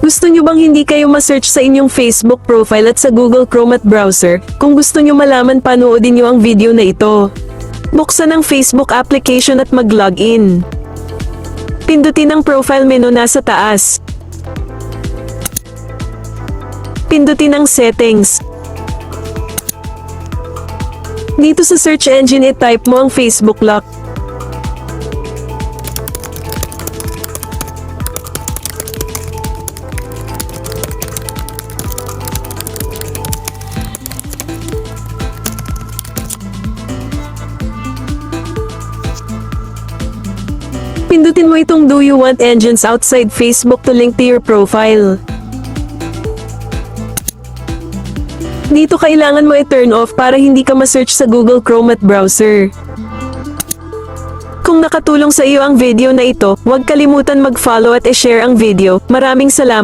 Gusto nyo bang hindi kayo ma-search sa inyong Facebook profile at sa Google Chrome at browser? Kung gusto nyo malaman, panoodin nyo ang video na ito. Buksan ang Facebook application at mag-login. Pindutin ang profile menu nasa taas. Pindutin ang settings. Dito sa search engine, i-type mo ang Facebook lock. Pindutin mo itong "Do you want engines outside Facebook to link to your profile?" Dito kailangan mo i-turn off para hindi ka ma-search sa Google Chrome at browser. Kung nakatulong sa iyo ang video na ito, huwag kalimutan mag-follow at i-share ang video. Maraming salamat.